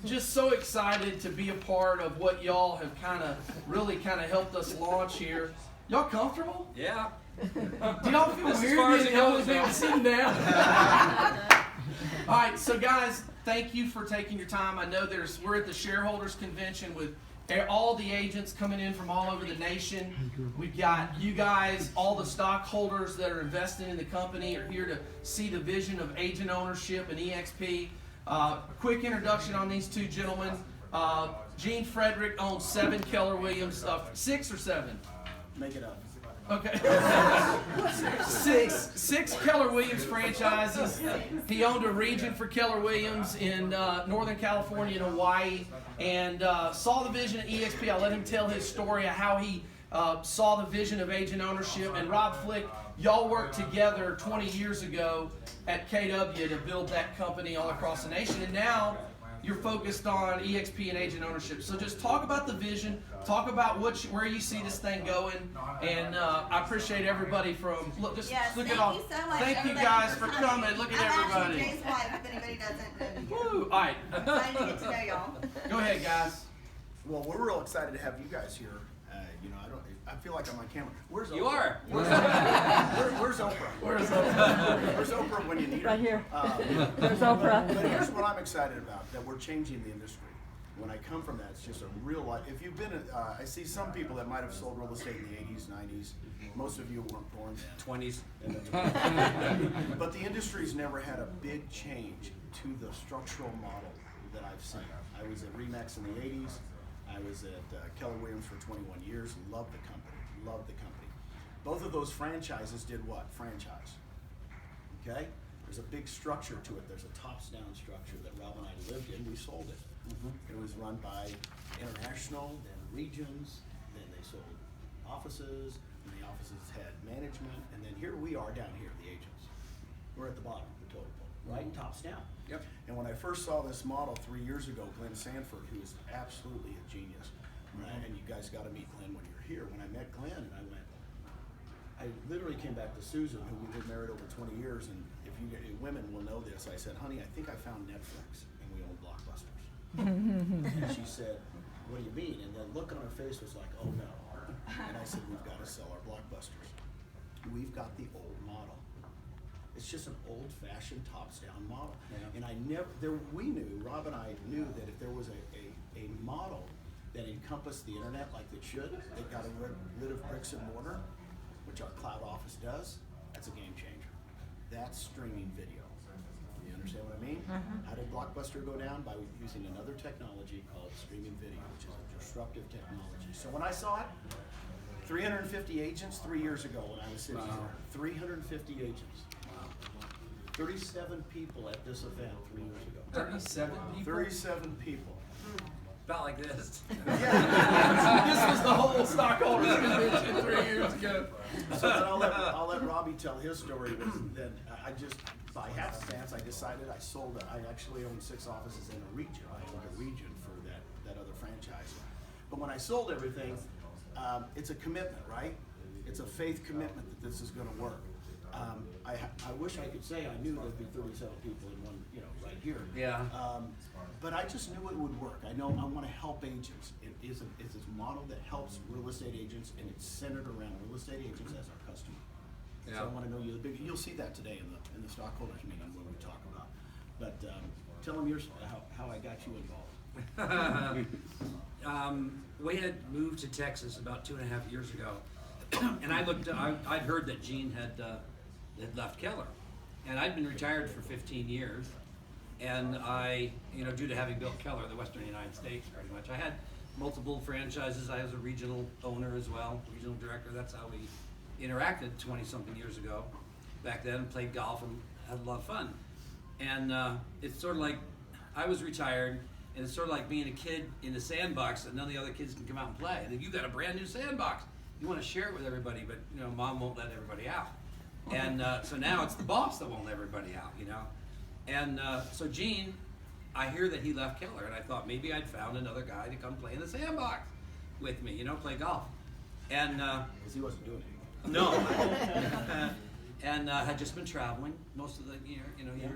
just so excited to be a part of what y'all have really helped us launch here. Y'all comfortable? Yeah. Do y'all feel weird being the only thing sitting down? All right, so guys, thank you for taking your time. I know we're at the shareholders convention with all the agents coming in from all over the nation. We've got you guys, all the stockholders that are investing in the company are here to see the vision of agent ownership and eXp. A quick introduction on these two gentlemen. Gene Frederick owns 7 Keller Williams, 6 or 7? Make it up. Okay. six Keller Williams franchises. He owned a region for Keller Williams in Northern California and Hawaii, and saw the vision at eXp. I'll let him tell his story of how he saw the vision of agent ownership. And Rob Flick, y'all worked together 20 years ago at KW to build that company all across the nation, and now you're focused on eXp and agent ownership. So just talk about the vision, talk about where you see this thing going, and I appreciate everybody from look at all. Thank you so much. Thank you guys for coming. Look at everybody. I'm actually Jay's wife, if anybody doesn't. Woo! All right. Excited to get to know y'all. Go ahead, guys. Well, we're real excited to have you guys here. I feel like I'm on camera. Where's Oprah? You are. Where's Oprah? Where's Oprah? Where's Oprah when you need her? Right here. There's Oprah. But here's what I'm excited about, that we're changing the industry. When I come from that, it's just a real life. If you've been, I see some people that might have sold real estate in the 80s, 90s. Most of you weren't born then. 20s. But the industry's never had a big change to the structural model that I've seen. I was at Remax in the 80s. I was at Keller Williams for 21 years. Loved the company. Loved the company. Both of those franchises did what? Franchise. Okay? There's a big structure to it. There's a tops-down structure that Rob and I lived in. We sold it. It was run by international, then regions, then they sold offices, and the offices had management, and then here we are down here, the agents. We're at the bottom of the total pole, right? Tops down. Yep. And when I first saw this model 3 years ago, Glenn Sanford, who is absolutely a genius, and you guys got to meet Glenn when you're here. When I met Glenn, and I literally came back to Susan, who we've been married over 20 years, and if women will know this, I said, honey, I think I found Netflix, and we own Blockbusters. And she said, what do you mean? And the look on her face was like, oh no. And I said, we've got to sell our Blockbusters. We've got the old model. It's just an old-fashioned tops-down model. Yeah. And we knew, Rob and I knew that if there was a model that encompassed the internet like it should, that got rid of bricks and mortar, which our cloud office does, that's a game changer. That's streaming video. You understand what I mean? How did Blockbuster go down? By using another technology called streaming video, which is a disruptive technology. So when I saw it, 350 agents 3 years ago when I was sitting here. 350 agents. 37 people at this event 3 years ago. 37 people? 37 people. About like this. Yeah. This was the whole stockholders convention 3 years ago. So then I'll let Robbie tell his story. Was that I just, by happenstance, I decided I sold it. I actually owned 6 offices in a region. I owned a region for that other franchise. But when I sold everything, it's a commitment, right? It's a faith commitment that this is going to work. I wish I could say I knew there'd be 37 people in one, right here. Yeah. But I just knew it would work. I know I want to help agents. It's this model that helps real estate agents, and it's centered around real estate agents as our customer. Yeah. So I want to know you'll see that today in the stockholders meeting when we talk about. But tell them how I got you involved. We had moved to Texas about 2.5 years ago, and I'd heard that Gene had left Keller, and I'd been retired for 15 years, and I, due to having built Keller, the Western United States, pretty much, I had multiple franchises. I was a regional owner as well, regional director. That's how we interacted 20-something years ago. Back then, played golf and had a lot of fun, and it's sort of like I was retired. And it's sort of like being a kid in a sandbox that none of the other kids can come out and play. And you got a brand new sandbox. You want to share it with everybody, but mom won't let everybody out. And so now it's the boss that won't let everybody out, And so Gene, I hear that he left Keller, and I thought maybe I'd found another guy to come play in the sandbox with me, play golf. And Because he wasn't doing it. no. And had just been traveling most of the year,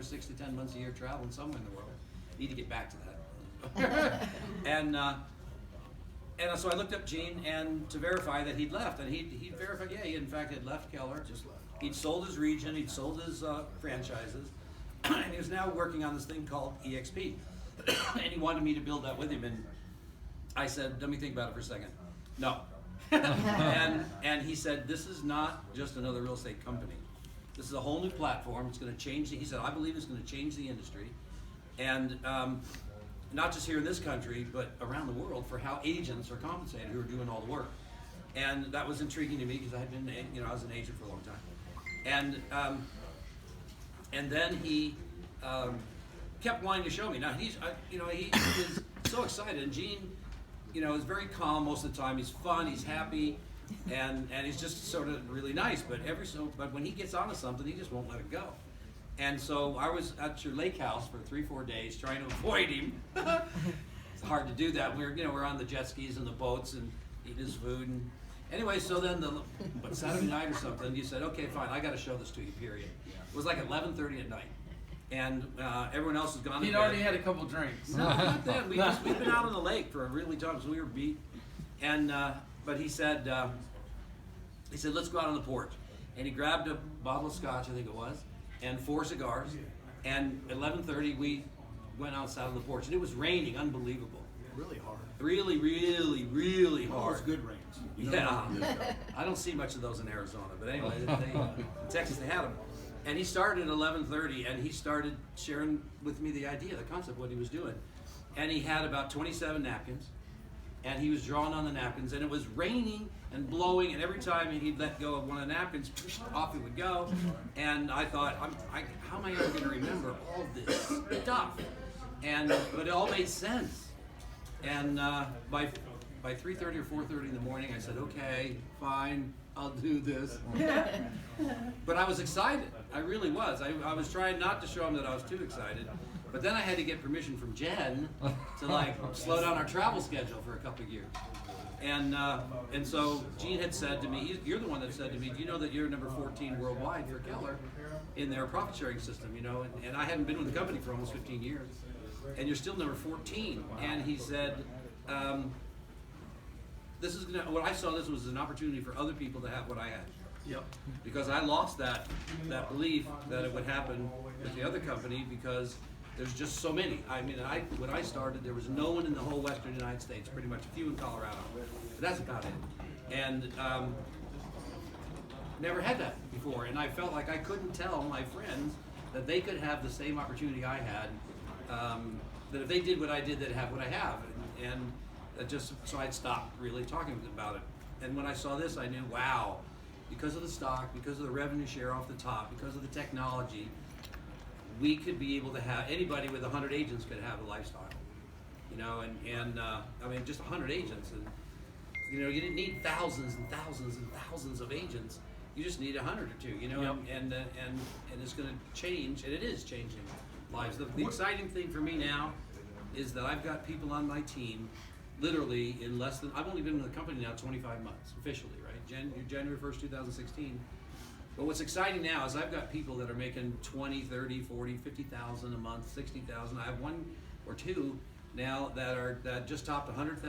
6 to 10 months a year traveling somewhere in the world. Need to get back to that. and so I looked up Gene and to verify that he'd left, and he verified, yeah, he in fact had left Keller. Just left. He'd sold his region, he'd sold his franchises, and he was now working on this thing called eXp. And he wanted me to build that with him, and I said, let me think about it for a second. No. and he said, this is not just another real estate company. This is a whole new platform. It's going to change. He said, I believe it's going to change the industry, and not just here in this country, but around the world for how agents are compensated who are doing all the work. And that was intriguing to me because I had been, I was an agent for a long time. And then he kept wanting to show me. Now he is so excited. And Gene, is very calm most of the time. He's fun. He's happy. And he's just sort of really nice, but when he gets onto something, he just won't let it go. And so I was at your lake house for 3-4 days trying to avoid him. It's hard to do that. We're on the jet skis and the boats and eating his food. And anyway, so then but Saturday night or something, you said, okay, fine, I got to show this to you. Period. It was like 11:30 at night, and everyone else has gone. He'd already had a couple drinks. No, not then. We've been out on the lake for a really time, so we were beat. And but he said, let's go out on the porch. And he grabbed a bottle of scotch, I think it was, and 4 cigars. And 11:30, we went outside on the porch. And it was raining, unbelievable. Really hard. Really, really, really All hard. those good rains. Yeah. I don't see much of those in Arizona, but anyway, in Texas they had them. And he started at 11:30, and he started sharing with me the idea, the concept, what he was doing. And he had about 27 napkins. And he was drawing on the napkins, and it was raining and blowing, and every time he'd let go of one of the napkins, off it would go. And I thought, how am I ever going to remember all this stuff? But it all made sense. And by 3:30 or 4:30 in the morning, I said, okay, fine, I'll do this. But I was excited. I really was. I was trying not to show him that I was too excited. But then I had to get permission from Jen to slow down our travel schedule for a couple of years. And so Gene had said to me, you're the one that said to me, do you know that you're number 14 worldwide for Keller in their profit sharing system, and I hadn't been with the company for almost 15 years. And you're still number 14. And he said, what I saw this was an opportunity for other people to have what I had. Yep. Because I lost that belief that it would happen with the other company because there's just so many. I mean, when I started, there was no one in the whole western United States, pretty much a few in Colorado. But that's about it. And never had that before. And I felt like I couldn't tell my friends that they could have the same opportunity I had. That if they did what I did, they'd have what I have. And so I'd stopped really talking about it. And when I saw this, I knew, wow, because of the stock, because of the revenue share off the top, because of the technology, we could be able to have, anybody with 100 agents could have a lifestyle, I mean, just 100 agents, and you didn't need thousands and thousands and thousands of agents. You just need 100 or two, Yep. and it's going to change, and it is changing lives. The exciting thing for me now is that I've got people on my team, literally in less than, I've only been in the company now 25 months officially, right? January 1st, 2016. But what's exciting now is I've got people that are making 20, 30, 40, 50,000 a month, 60,000. I have one or two now that just topped $100,000 a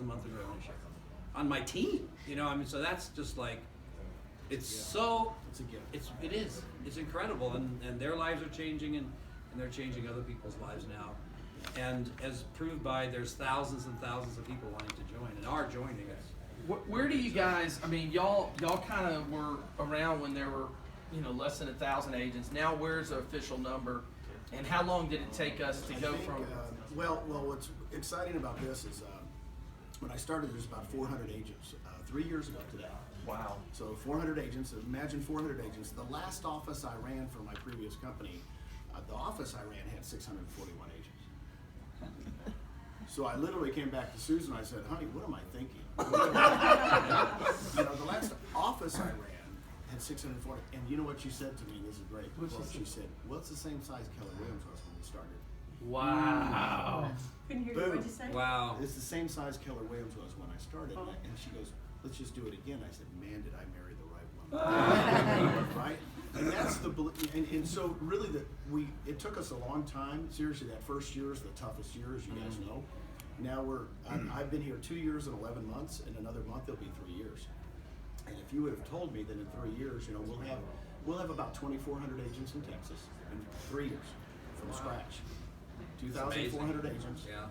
month in revenue share on my team. So that's just like, it's a gift. It is. It's incredible, and their lives are changing, and they're changing other people's lives now. And as proved by, there's thousands and thousands of people wanting to join and are joining us. Where do you guys? I mean, y'all kind of were around when there were, less than 1,000 agents. Now, where's the official number, and how long did it take us to go from? Well, what's exciting about this is when I started, there's about 400 agents 3 years ago today. Wow. So 400 agents. Imagine 400 agents. The last office I ran for my previous company, the office I ran had 641 agents. So I literally came back to Susan. I said, "Honey, what am I thinking?" The last office I ran had 640, and you know what she said to me? This is great. She said, "Well, it's the same size Keller Williams was when we started." Wow. Couldn't hear you. What'd you say? Wow. It's the same size Keller Williams was when I started, and she goes, "Let's just do it again." I said, "Man, did I marry the right one?" Right? And that's and so really it took us a long time. Seriously, that first year is the toughest year, as you guys know. Now I've been here 2 years and 11 months. In another month, it'll be 3 years. And if you would have told me that in 3 years, we'll have about 2,400 agents in Texas in 3 years from scratch. 2,400 agents. Yeah.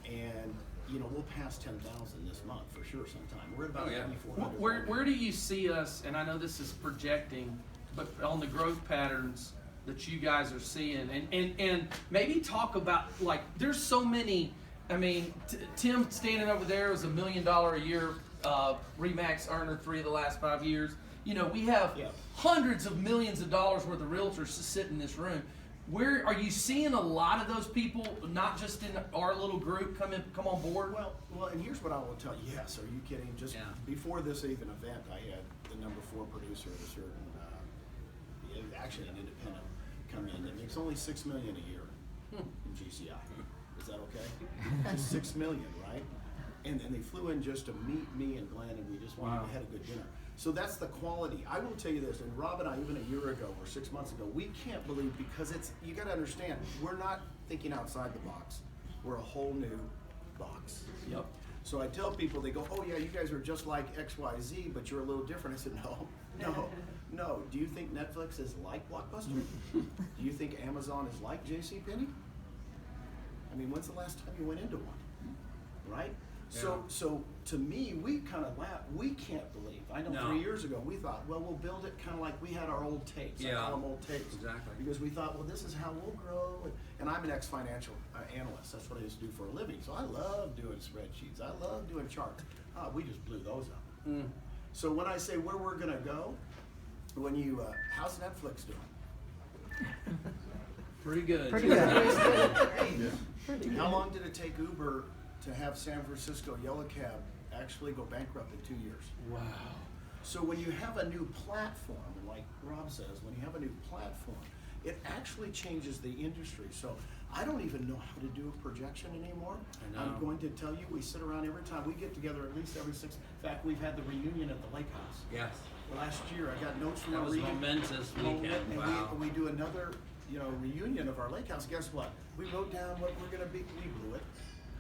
And we'll pass 10,000 this month for sure sometime. We're at about 8,400. Where do you see us, and I know this is projecting, but on the growth patterns that you guys are seeing, and maybe talk about, like, there's so many, I mean, Tim standing over there was $1 million a year Remax earner 3 of the last 5 years. We have hundreds of millions of dollars worth of realtors to sit in this room. Where are you seeing a lot of those people, not just in our little group, come on board? Well, and here's what I will tell you. Yes, are you kidding? Just before this even event, I had the #4 producer at a certain, actually an independent, come in that makes only $6 million a year in GCI. Is that okay? Just $6 million, right? And they flew in just to meet me and Glenn, and we just had a good dinner. So that's the quality. I will tell you this, and Rob and I, even a year ago or 6 months ago, we can't believe, because you got to understand, we're not thinking outside the box. We're a whole new box. Yep. So I tell people, they go, oh yeah, you guys are just like XYZ, but you're a little different. I said, no. Do you think Netflix is like Blockbuster? Do you think Amazon is like JCPenney? I mean, when's the last time you went into one? Right? Yeah. So to me, we kind of laugh. We can't believe. I know 3 years ago we thought, well, we'll build it kind of like we had our old tapes. I call them old tapes. Exactly. Because we thought, well, this is how we'll grow. And I'm an ex-financial analyst. That's what I used to do for a living. So I love doing spreadsheets. I love doing charts. We just blew those up. So when I say where we're going to go, when you, how's Netflix doing? Pretty good. Pretty good. How long did it take Uber to have San Francisco Yellow Cab actually go bankrupt in 2 years? Wow. So when you have a new platform, and like Rob says, when you have a new platform, it actually changes the industry. So I don't even know how to do a projection anymore. I know. I'm going to tell you, we sit around every time we get together, at least every 6. In fact, we've had the reunion at the Lake House. Yes. Last year, I got notes from That our was a reunion. momentous weekend. And Wow. we do another, reunion of our Lake House. Guess what? We wrote down what we're going to be. We blew it.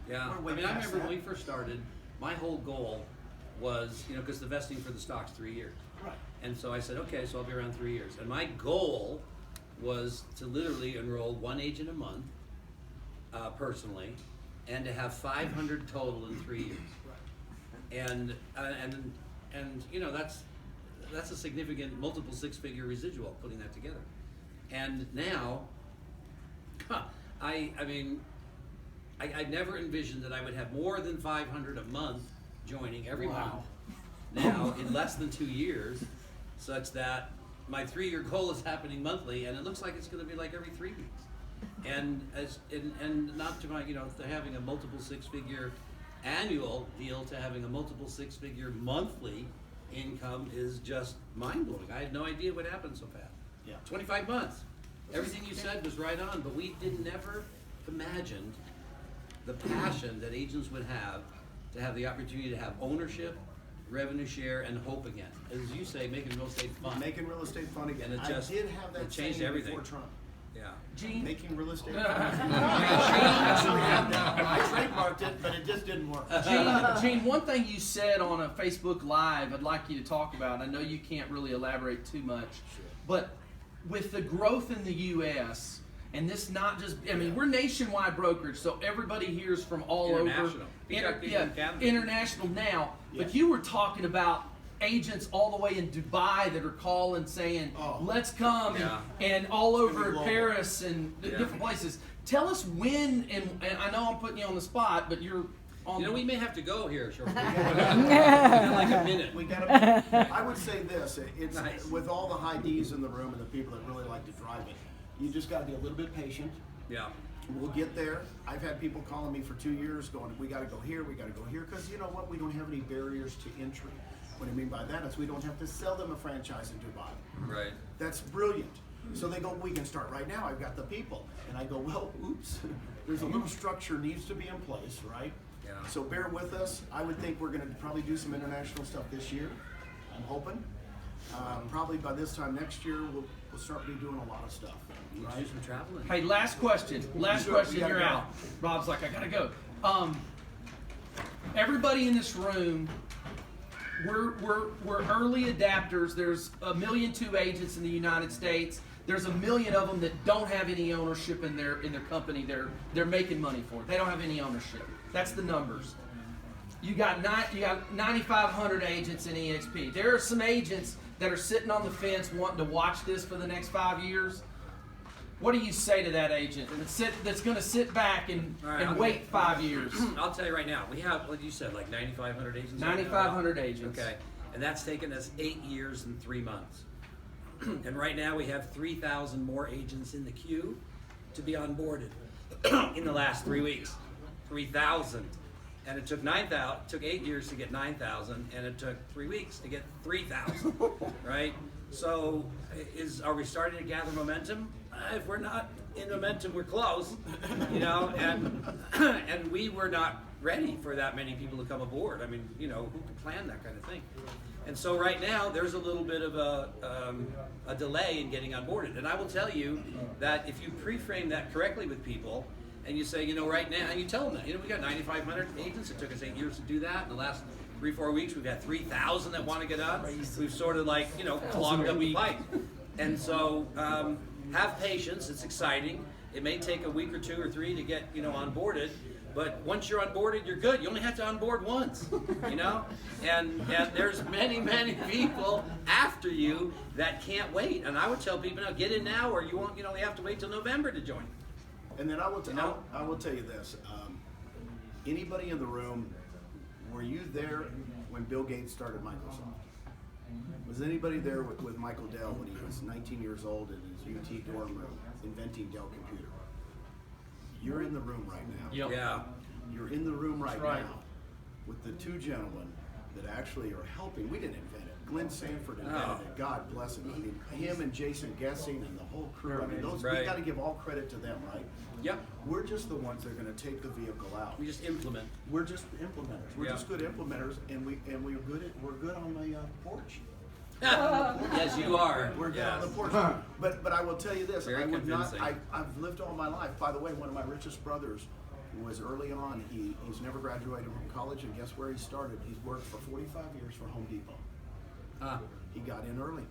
Yeah, We're way I past remember when that. we first started, my whole goal was, because the vesting for the stock's 3 years. Right. And so I said, okay, so I'll be around 3 years. And my goal was to literally enroll 1 agent a month, personally, and to have 500 total in 3 years. Right. And that's a significant multiple 6-figure residual putting that together. And now, I never envisioned that I would have more than 500 a month joining every month. Now, in less than 2 years, such that my 3-year goal is happening monthly, and it looks like it's going to be like every 3 weeks. And not to to having a multiple 6-figure annual deal to having a multiple 6-figure monthly income is just mind blowing. I had no idea what happened so fast. Yeah. 25 months. Everything you said was right on, but we never imagined the passion that agents would have to have the opportunity to have ownership, revenue share, and hope again. As you say, making real estate fun. Making real estate fun again. And it just- I did have that it changed saying everything. before Trump. Yeah. Gene, Making real estate fun. I trademarked it, but it just didn't work. Gene, one thing you said on a Facebook Live I'd like you to talk about, I know you can't really elaborate too much, but with the growth in the U.S., and this not just, we're nationwide brokerage, so everybody hears from all International. over. International now, Yeah. but you were talking about agents all the way in Dubai that are calling saying, let's come, and all over global. Paris and different places. Tell us when, and I know I'm putting you on the spot, but you're on We may have to go here shortly. Like a minute. We gotta. I would say this: it's Nice. with all the high D's in the room and the people that really like to drive it. You just got to be a little bit patient. Yeah. We'll get there. I've had people calling me for 2 years, going, "We got to go here. We got to go here," because you know what? We don't have any barriers to entry. What I mean by that is we don't have to sell them a franchise in Dubai. Right. That's brilliant. So they go, we can start right now. I've got the people. And I go, well, oops. There's a little structure needs to be in place, right? Yeah. So bear with us. I would think we're going to probably do some international stuff this year. I'm hoping. Probably by this time next year, we'll start be doing a lot of stuff. You Right? do some traveling. Hey, last question. Last We question. gotta You're go. out. Rob's like, I gotta go. Everybody in this room, we're early adapters. There's 1.2 million agents in the United States. There's 1 million of them that don't have any ownership in their company. They're making money for it. They don't have any ownership. That's the numbers. You got 9,500 agents in eXp. There are some agents that are sitting on the fence wanting to watch this for the next 5 years. What do you say to that agent that's going to sit back and wait 5 years? I'll tell you right now, we have, what you said, like 9,500 agents? 9,500 agents. Okay, and that's taken us 8 years and 3 months. And right now we have 3,000 more agents in the queue to be onboarded in the last 3 weeks. 3,000. And it took 8 years to get 9,000, and it took 3 weeks to get 3,000, right? So, are we starting to gather momentum? If we're not in momentum, we're close, you know. And we were not ready for that many people to come aboard. I mean, you know, who could plan that kind of thing? And so right now, there's a little bit of a delay in getting onboarded. And I will tell you that if you pre-frame that correctly with people, and you say, you know, right now, and you tell them that, you know, we got 9,500 agents. It took us 8 years to do that. In the last 3-4 weeks, we've had 3,000 that want to get on. We've sort of like, you know, clogged up the pipe. And so, have patience. It's exciting. It may take a week or 2 or 3 to get, you know, onboarded. But once you're onboarded, you're good. You only have to onboard once, you know? And there's many, many people after you that can't wait. And I would tell people, now get in now, or you won't, you know, you have to wait till November to join. And then I will tell you this. Anybody in the room, were you there when Bill Gates started Microsoft? Was anybody there with Michael Dell when he was 19 years old in his UT dorm room inventing Dell computer? You're in the room right now. Yep. Yeah. You're in the room right Right. now with the two gentlemen that actually are helping. We didn't invent it. Glenn Sanford invented it. God bless him. I mean, him and Jason Guessing and the whole crew. I mean, those we Right. got to give all credit to them, right? Yep. We're just the ones that are going to take the vehicle out. We just implement. We're just implementers. We're Yeah. just good implementers, and we're good on the porch. Yes, you are. We're good Yes. on the porch. But I will tell you this: Very I would not. convincing. I've lived all my life. By the way, one of my richest brothers was early on. He's never graduated from college, and guess where he started? He's worked for 45 years for Home Depot. He got in early.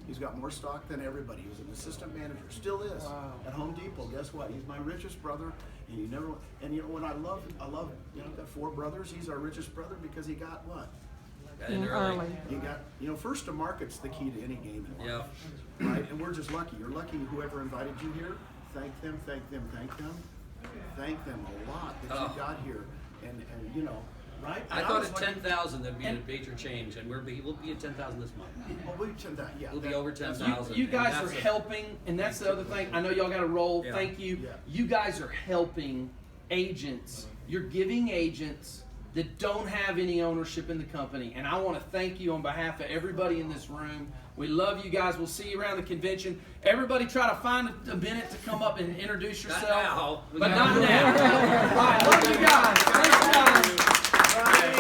He's got more stock than everybody. He was an assistant manager, still is at Home Depot. Guess what? He's my richest brother, and he never. And you know what I love, you know, I've got 4 brothers. He's our richest brother because he got what? Got in early. He got, you know, first to market's the key to any game in life. Yeah. Right? And we're just lucky. You're lucky whoever invited you here. Thank them, thank them, thank them. Thank them a lot that you got here. And you know, right? I And thought was at like, 10,000 there'd be a major change, and we'll be at 10,000 this month. well, we've done that, yeah. We'll be that- over that's- 10,000. You guys and are that's a- helping, and that's the other thing. I know y'all got to roll. Yeah. Thank you. Yeah. You guys are helping agents. You're giving agents that don't have any ownership in the company. And I want to thank you on behalf of everybody in this room. We love you guys. We'll see you around the convention. Everybody try to find a minute to come up and introduce yourself. Not now. But not now. All right, love you guys. Thanks, guys.